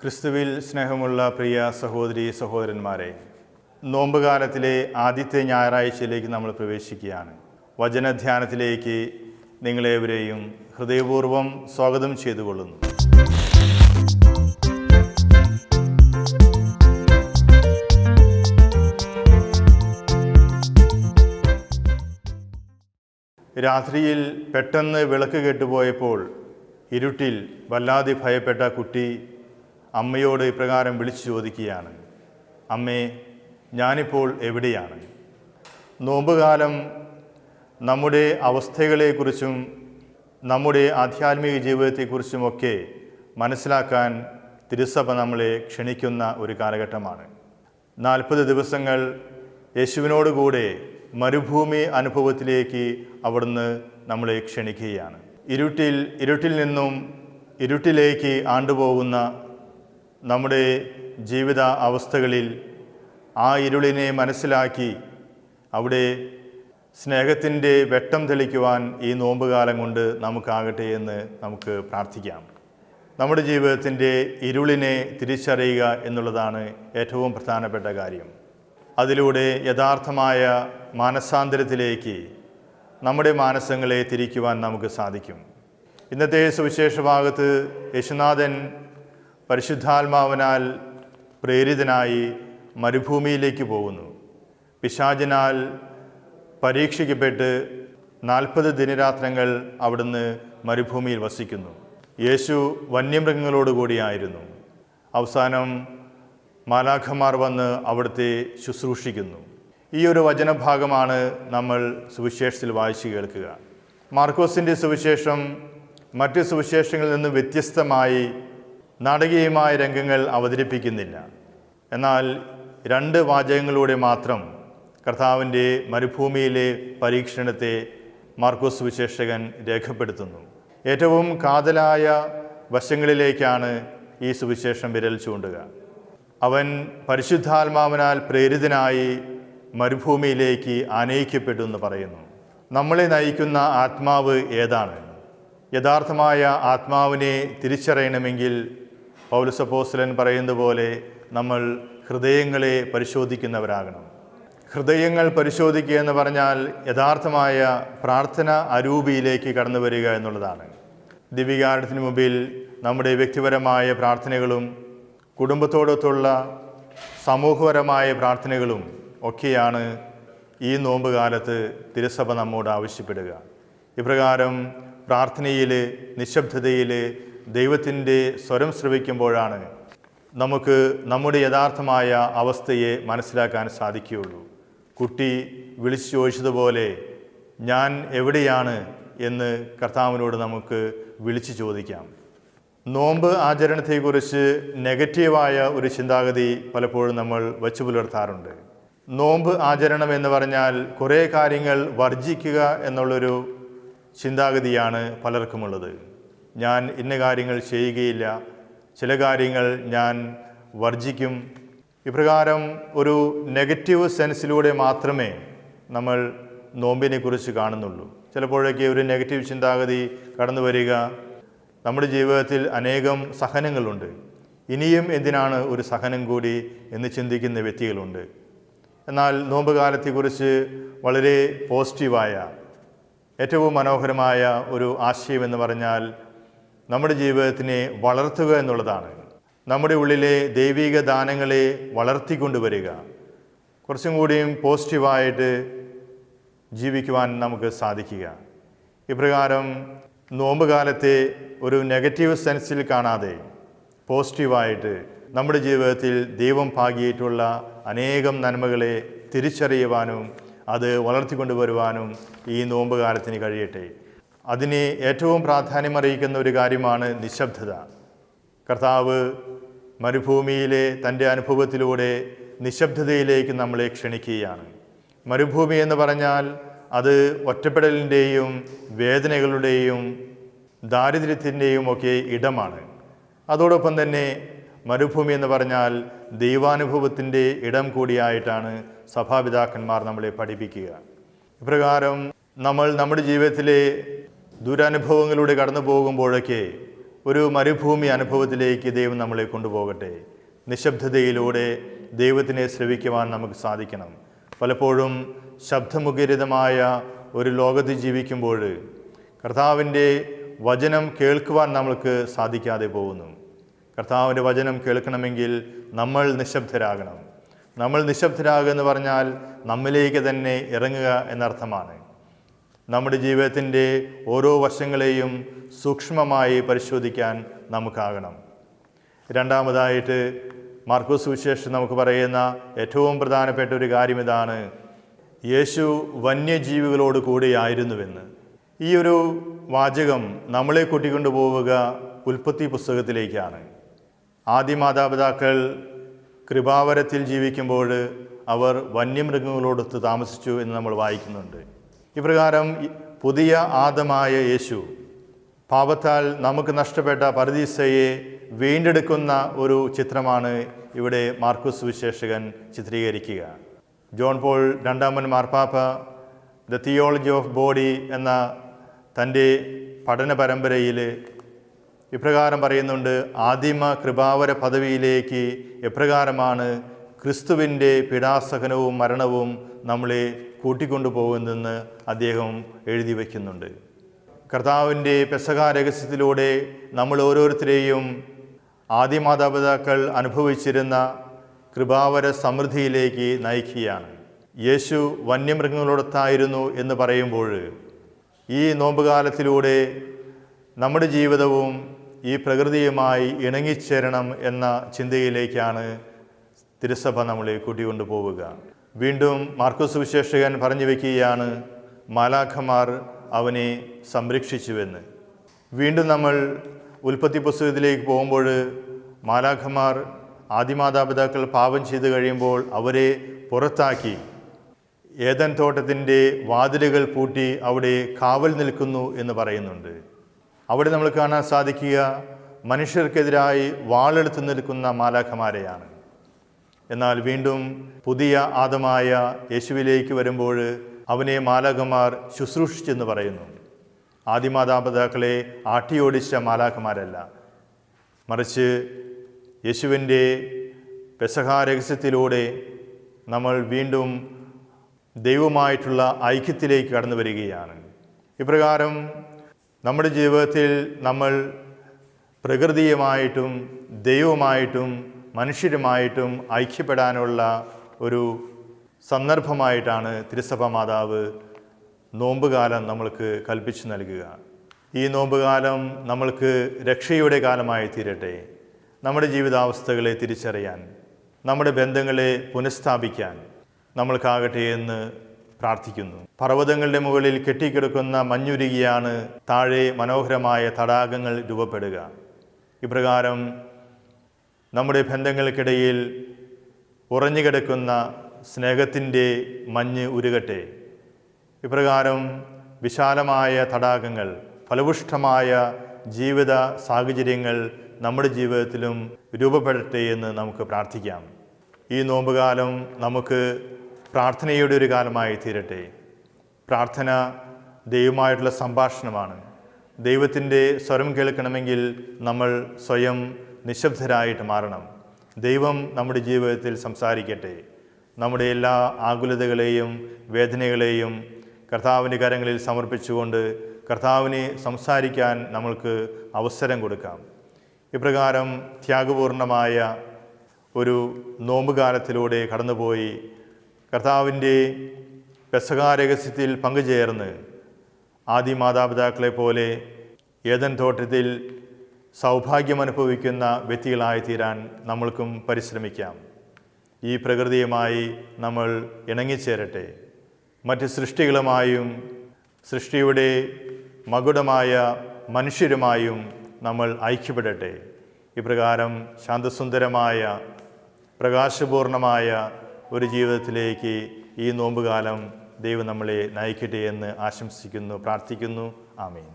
ക്രിസ്തുവിൽ സ്നേഹമുള്ള പ്രിയ സഹോദരി സഹോദരന്മാരെ, നോമ്പുകാലത്തിലെ ആദ്യത്തെ ഞായറാഴ്ചയിലേക്ക് നമ്മൾ പ്രവേശിക്കുകയാണ്. വചനധ്യാനത്തിലേക്ക് നിങ്ങളേവരെയും ഹൃദയപൂർവ്വം സ്വാഗതം ചെയ്തുകൊള്ളുന്നു. രാത്രിയിൽ പെട്ടെന്ന് വിളക്ക് കെട്ടുപോയപ്പോൾ ഇരുട്ടിൽ വല്ലാതെ ഭയപ്പെട്ട കുട്ടി അമ്മയോട് ഇപ്രകാരം വിളിച്ചു ചോദിക്കുകയാണ്, അമ്മേ, ഞാനിപ്പോൾ എവിടെയാണ്? നോമ്പുകാലം നമ്മുടെ അവസ്ഥകളെക്കുറിച്ചും നമ്മുടെ ആധ്യാത്മിക ജീവിതത്തെക്കുറിച്ചുമൊക്കെ മനസ്സിലാക്കാൻ തിരുസഭ നമ്മളെ ക്ഷണിക്കുന്ന ഒരു കാലഘട്ടമാണ്. 40 ദിവസങ്ങൾ യേശുവിനോടുകൂടെ മരുഭൂമി അനുഭവത്തിലേക്ക് അവിടുന്ന് നമ്മളെ ക്ഷണിക്കുകയാണ്. ഇരുട്ടിൽ നിന്നും ഇരുട്ടിലേക്ക് ആണ്ടുപോകുന്ന നമ്മുടെ ജീവിത അവസ്ഥകളിൽ ആ ഇരുളിനെ മനസ്സിലാക്കി അവിടെ സ്നേഹത്തിൻ്റെ വെട്ടം തെളിക്കുവാൻ ഈ നോമ്പുകാലം കൊണ്ട് നമുക്കാകട്ടെ എന്ന് നമുക്ക് പ്രാർത്ഥിക്കാം. നമ്മുടെ ജീവിതത്തിൻ്റെ ഇരുളിനെ തിരിച്ചറിയുക എന്നുള്ളതാണ് ഏറ്റവും പ്രധാനപ്പെട്ട കാര്യം. അതിലൂടെ യഥാർത്ഥമായ മാനസാന്തരത്തിലേക്ക് നമ്മുടെ മാനസങ്ങളെ തിരിക്കുവാൻ നമുക്ക് സാധിക്കും. ഇന്നത്തെ സുവിശേഷ ഭാഗത്ത് യേശുനാഥൻ പരിശുദ്ധാത്മാവിനാൽ പ്രേരിതനായി മരുഭൂമിയിലേക്ക് പോകുന്നു. പിശാചിനാൽ പരീക്ഷിക്കപ്പെട്ട് 40 ദിനരാത്രങ്ങൾ അവിടുന്ന് മരുഭൂമിയിൽ വസിക്കുന്നു. യേശു വന്യമൃഗങ്ങളോടുകൂടിയായിരുന്നു. അവസാനം മാലാഖമാർ വന്ന് അവിടുത്തെ ശുശ്രൂഷിക്കുന്നു. ഈ ഒരു വചനഭാഗമാണ് നമ്മൾ സുവിശേഷത്തിൽ വായിച്ചു കേൾക്കുക. മാർക്കോസിൻ്റെ സുവിശേഷം മറ്റ് സുവിശേഷങ്ങളിൽ നിന്നും വ്യത്യസ്തമായി നാടകീയമായ രംഗങ്ങൾ അവതരിപ്പിക്കുന്നില്ല. എന്നാൽ 2 വാചകങ്ങളിലൂടെ മാത്രം കർത്താവിൻ്റെ മരുഭൂമിയിലെ പരീക്ഷണത്തെ മാർക്കോസ് സുവിശേഷകൻ രേഖപ്പെടുത്തുന്നു. ഏറ്റവും കാതലായ വശങ്ങളിലേക്കാണ് ഈ സുവിശേഷം വിരൽ ചൂണ്ടുക. അവൻ പരിശുദ്ധാത്മാവിനാൽ പ്രേരിതനായി മരുഭൂമിയിലേക്ക് ആനയിക്കപ്പെട്ടു എന്ന് പറയുന്നു. നമ്മളെ നയിക്കുന്ന ആത്മാവ് ഏതാണ്? യഥാർത്ഥമായ ആത്മാവിനെ തിരിച്ചറിയണമെങ്കിൽ പൗലോസ് അപ്പോസ്തലൻ പറയുന്നത് പോലെ നമ്മൾ ഹൃദയങ്ങളെ പരിശോധിക്കുന്നവരാകണം. ഹൃദയങ്ങൾ പരിശോധിക്കുക എന്ന് പറഞ്ഞാൽ യഥാർത്ഥമായ പ്രാർത്ഥന അരൂപിയിലേക്ക് കടന്നു വരിക എന്നുള്ളതാണ്. ദിവ്യകാരുണ്യത്തിന് മുമ്പിൽ നമ്മുടെ വ്യക്തിപരമായ പ്രാർത്ഥനകളും കുടുംബത്തോടൊത്തുള്ള സമൂഹപരമായ പ്രാർത്ഥനകളും ഒക്കെയാണ് ഈ നോമ്പുകാലത്ത് തിരുസഭ നമ്മോട് ആവശ്യപ്പെടുക. ഇപ്രകാരം പ്രാർത്ഥനയിൽ, നിശബ്ദതയിൽ ദൈവത്തിൻ്റെ സ്വരം ശ്രവിക്കുമ്പോഴാണ് നമുക്ക് നമ്മുടെ യഥാർത്ഥമായ അവസ്ഥയെ മനസ്സിലാക്കാൻ സാധിക്കുകയുള്ളൂ. കുട്ടി വിളിച്ചു ചോദിച്ചതുപോലെ ഞാൻ എവിടെയാണ് എന്ന് കർത്താവിനോട് നമുക്ക് വിളിച്ചു ചോദിക്കാം. നോമ്പ് ആചരണത്തെക്കുറിച്ച് നെഗറ്റീവായ ഒരു ചിന്താഗതി പലപ്പോഴും നമ്മൾ വച്ചു പുലർത്താറുണ്ട്. നോമ്പ് ആചരണം എന്ന് പറഞ്ഞാൽ കുറേ കാര്യങ്ങൾ വർജിക്കുക എന്നുള്ളൊരു ചിന്താഗതിയാണ് പലർക്കുമുള്ളത്. ഞാൻ ഇന്ന കാര്യങ്ങൾ ചെയ്യുകയില്ല, ചില കാര്യങ്ങൾ ഞാൻ വർജിക്കും. ഇപ്രകാരം ഒരു നെഗറ്റീവ് സെൻസിലൂടെ മാത്രമേ നമ്മൾ നോമ്പിനെക്കുറിച്ച് കാണുന്നുള്ളൂ. ചിലപ്പോഴൊക്കെ ഒരു നെഗറ്റീവ് ചിന്താഗതി കടന്നു വരിക, നമ്മുടെ ജീവിതത്തിൽ അനേകം സഹനങ്ങളുണ്ട്, ഇനിയും എന്തിനാണ് ഒരു സഹനം കൂടി എന്ന് ചിന്തിക്കുന്ന വ്യക്തികളുണ്ട്. എന്നാൽ നോമ്പ് കാലത്തെക്കുറിച്ച് വളരെ പോസിറ്റീവായ ഏറ്റവും മനോഹരമായ ഒരു ആശയം എന്ന് പറഞ്ഞാൽ നമ്മുടെ ജീവിതത്തിനെ വളർത്തുക എന്നുള്ളതാണ്. നമ്മുടെ ഉള്ളിലെ ദൈവിക ദാനങ്ങളെ വളർത്തിക്കൊണ്ടുവരിക, കുറച്ചും കൂടിയും പോസിറ്റീവായിട്ട് ജീവിക്കുവാൻ നമുക്ക് സാധിക്കുക. ഇപ്രകാരം നോമ്പ് കാലത്തെ ഒരു നെഗറ്റീവ് സെൻസിൽ കാണാതെ പോസിറ്റീവായിട്ട് നമ്മുടെ ജീവിതത്തിൽ ദൈവം പാകിയിട്ടുള്ള അനേകം നന്മകളെ തിരിച്ചറിയുവാനും അത് വളർത്തിക്കൊണ്ടുവരുവാനും ഈ നോമ്പ് കാലത്തിന് കഴിയട്ടെ. അതിന് ഏറ്റവും പ്രാധാന്യമറിയിക്കുന്ന ഒരു കാര്യമാണ് നിശബ്ദത. കർത്താവ് മരുഭൂമിയിലെ തൻ്റെ അനുഭവത്തിലൂടെ നിശബ്ദതയിലേക്ക് നമ്മളെ ക്ഷണിക്കുകയാണ്. മരുഭൂമി എന്ന് പറഞ്ഞാൽ അത് ഒറ്റപ്പെടലിൻ്റെയും വേദനകളുടെയും ദാരിദ്ര്യത്തിൻ്റെയും ഒക്കെ ഇടമാണ്. അതോടൊപ്പം തന്നെ മരുഭൂമി എന്ന് പറഞ്ഞാൽ ദൈവാനുഭവത്തിൻ്റെ ഇടം കൂടിയായിട്ടാണ് സഭാപിതാക്കന്മാർ നമ്മളെ പഠിപ്പിക്കുക. ഇപ്രകാരം നമ്മൾ നമ്മുടെ ജീവിതത്തിലെ ദുരനുഭവങ്ങളിലൂടെ കടന്നു പോകുമ്പോഴൊക്കെ ഒരു മരുഭൂമി അനുഭവത്തിലേക്ക് ദൈവം നമ്മളെ കൊണ്ടുപോകട്ടെ. നിശബ്ദതയിലൂടെ ദൈവത്തിനെ ശ്രവിക്കുവാൻ നമുക്ക് സാധിക്കണം. പലപ്പോഴും ശബ്ദമുഖരിതമായ ഒരു ലോകത്ത് ജീവിക്കുമ്പോൾ കർത്താവിൻ്റെ വചനം കേൾക്കുവാൻ നമ്മൾക്ക് സാധിക്കാതെ പോകുന്നു. കർത്താവിൻ്റെ വചനം കേൾക്കണമെങ്കിൽ നമ്മൾ നിശബ്ദരാകണം. നമ്മൾ നിശബ്ദരാകുക എന്ന് പറഞ്ഞാൽ നമ്മിലേക്ക് തന്നെ ഇറങ്ങുക എന്നർത്ഥമാണ്. നമ്മുടെ ജീവിതത്തിൻ്റെ ഓരോ വശങ്ങളെയും സൂക്ഷ്മമായി പരിശോധിക്കാൻ നമുക്കാകണം. രണ്ടാമതായിട്ട് മാർക്കോസ് സുവിശേഷം നമുക്ക് പറയുന്ന ഏറ്റവും പ്രധാനപ്പെട്ട ഒരു കാര്യം ഇതാണ്: യേശു വന്യജീവികളോട് കൂടിയായിരുന്നുവെന്ന്. ഈ ഒരു വാചകം നമ്മളെ കൂട്ടിക്കൊണ്ടുപോവുക ഉൽപ്പത്തി പുസ്തകത്തിലേക്കാണ്. ആദ്യ മാതാപിതാക്കൾ കൃപാവരത്തിൽ ജീവിക്കുമ്പോൾ അവർ വന്യമൃഗങ്ങളോടൊത്ത് താമസിച്ചു എന്ന് നമ്മൾ വായിക്കുന്നുണ്ട്. ഇപ്രകാരം പുതിയ ആദമായ യേശു പാപത്താൽ നമുക്ക് നഷ്ടപ്പെട്ട പറുദീസയെ വീണ്ടെടുക്കുന്ന ഒരു ചിത്രമാണ് ഇവിടെ മാർക്കോസ് സുവിശേഷകൻ ചിത്രീകരിക്കുക. ജോൺ പോൾ രണ്ടാമൻ മാർപ്പാപ്പ ദ തിയോളജി ഓഫ് ബോഡി എന്ന തൻ്റെ പഠന പരമ്പരയിൽ ഇപ്രകാരം പറയുന്നുണ്ട്: ആദിമ കൃപാവര പദവിയിലേക്ക് എപ്രകാരമാണ് ക്രിസ്തുവിൻ്റെ പീഡാസഹനവും മരണവും നമ്മളെ കൂട്ടിക്കൊണ്ടുപോകുന്നതെന്ന് അദ്ദേഹം എഴുതി വയ്ക്കുന്നുണ്ട്. കർത്താവിൻ്റെ പെസഹ രഹസ്യത്തിലൂടെ നമ്മൾ ഓരോരുത്തരെയും ആദിമാതാപിതാക്കൾ അനുഭവിച്ചിരുന്ന കൃപാവര സമൃദ്ധിയിലേക്ക് നയിക്കുകയാണ്. യേശു വന്യമൃഗങ്ങളോടൊത്തായിരുന്നു എന്ന് പറയുമ്പോൾ ഈ നോമ്പുകാലത്തിലൂടെ നമ്മുടെ ജീവിതവും ഈ പ്രകൃതിയുമായി ഇണങ്ങിച്ചേരണം എന്ന ചിന്തയിലേക്കാണ് തിരുസഭ നമ്മളെ കൂട്ടിക്കൊണ്ടു പോവുക. വീണ്ടും മാർക്കോസ് സുവിശേഷകൻ പറഞ്ഞു വയ്ക്കുകയാണ്: മാലാഖമാർ അവനെ സംരക്ഷിച്ചുവെന്ന്. വീണ്ടും നമ്മൾ ഉൽപ്പത്തി പുസ്തകത്തിലേക്ക് പോകുമ്പോൾ മാലാഖമാർ ആദിമാതാപിതാക്കൾ പാപം ചെയ്തു കഴിയുമ്പോൾ അവരെ പുറത്താക്കി ഏദൻ തോട്ടത്തിൻ്റെ വാതിലുകൾ പൂട്ടി അവിടെ കാവൽ നിൽക്കുന്നു എന്ന് പറയുന്നുണ്ട്. അവിടെ നമ്മൾ കാണാൻ സാധിക്കുക മനുഷ്യർക്കെതിരായി വാളെടുത്ത് നിൽക്കുന്ന മാലാഖമാരെയാണ്. എന്നാൽ വീണ്ടും പുതിയ ആദമായ യേശുവിലേക്ക് വരുമ്പോൾ അവനെ മാലാഖമാർ ശുശ്രൂഷിച്ചെന്ന് പറയുന്നു. ആദിമാതാപിതാക്കളെ ആട്ടിയോടിച്ച മാലാഖമാരല്ല, മറിച്ച് യേശുവിൻ്റെ പെസഹ രഹസ്യത്തിലൂടെ നമ്മൾ വീണ്ടും ദൈവമായിട്ടുള്ള ഐക്യത്തിലേക്ക് കടന്നു വരികയാണ്. ഇപ്രകാരം നമ്മുടെ ജീവിതത്തിൽ നമ്മൾ പ്രകൃതിയുമായിട്ടും ദൈവമായിട്ടും മനുഷ്യരുമായിട്ടും ഐക്യപ്പെടാനുള്ള ഒരു സന്ദർഭമായിട്ടാണ് തിരുസഭ മാതാവ് നോമ്പുകാലം നമ്മൾക്ക് കൽപ്പിച്ചു നൽകുക. ഈ നോമ്പുകാലം നമ്മൾക്ക് രക്ഷയുടെ കാലമായി തീരട്ടെ. നമ്മുടെ ജീവിതാവസ്ഥകളെ തിരിച്ചറിയാൻ, നമ്മുടെ ബന്ധങ്ങളെ പുനഃസ്ഥാപിക്കാൻ നമ്മൾക്കാകട്ടെ എന്ന് പ്രാർത്ഥിക്കുന്നു. പർവ്വതങ്ങളുടെ മുകളിൽ കെട്ടിക്കിടക്കുന്ന മഞ്ഞുരുകിയാണ് താഴെ മനോഹരമായ തടാകങ്ങൾ രൂപപ്പെടുക. ഇപ്രകാരം നമ്മുടെ ബന്ധങ്ങൾക്കിടയിൽ ഉറഞ്ഞുകിടക്കുന്ന സ്നേഹത്തിൻ്റെ മഞ്ഞ് ഉരുകട്ടെ. ഇപ്രകാരം വിശാലമായ തടാകങ്ങൾ, ഫലപുഷ്ടമായ ജീവിത സാഹചര്യങ്ങൾ നമ്മുടെ ജീവിതത്തിലും രൂപപ്പെടട്ടെ എന്ന് നമുക്ക് പ്രാർത്ഥിക്കാം. ഈ നോമ്പുകാലം നമുക്ക് പ്രാർത്ഥനയുടെ ഒരു കാലമായി തീരട്ടെ. പ്രാർത്ഥന ദൈവമായിട്ടുള്ള സംഭാഷണമാണ്. ദൈവത്തിൻ്റെ സ്വരം കേൾക്കണമെങ്കിൽ നമ്മൾ സ്വയം നിശബ്ദരായിട്ട് മാറണം. ദൈവം നമ്മുടെ ജീവിതത്തിൽ സംസാരിക്കട്ടെ. നമ്മുടെ എല്ലാ ആകുലതകളെയും വേദനകളെയും കർത്താവിൻ്റെ കരങ്ങളിൽ സമർപ്പിച്ചുകൊണ്ട് കർത്താവിനെ സംസാരിക്കാൻ നമ്മൾക്ക് അവസരം കൊടുക്കാം. ഇപ്രകാരം ത്യാഗപൂർണമായ ഒരു നോമ്പുകാലത്തിലൂടെ കടന്നുപോയി കർത്താവിൻ്റെ പെസഹ രഹസ്യത്തിൽ പങ്കുചേർന്ന് ആദി മാതാപിതാക്കളെ പോലെ ഏദൻ തോട്ടത്തിൽ സൗഭാഗ്യമനുഭവിക്കുന്ന വ്യക്തികളായി തീരാൻ നമ്മൾക്കും പരിശ്രമിക്കാം. ഈ പ്രകൃതിയുമായി നമ്മൾ ഇണങ്ങിച്ചേരട്ടെ. മറ്റ് സൃഷ്ടികളുമായും സൃഷ്ടിയുടെ മകുടമായ മനുഷ്യരുമായും നമ്മൾ ഐക്യപ്പെടട്ടെ. ഇപ്രകാരം ശാന്തസുന്ദരമായ പ്രകാശപൂർണമായ ഒരു ജീവിതത്തിലേക്ക് ഈ നോമ്പുകാലം ദൈവം നമ്മളെ നയിക്കട്ടെ എന്ന് ആശംസിക്കുന്നു, പ്രാർത്ഥിക്കുന്നു. ആമേൻ.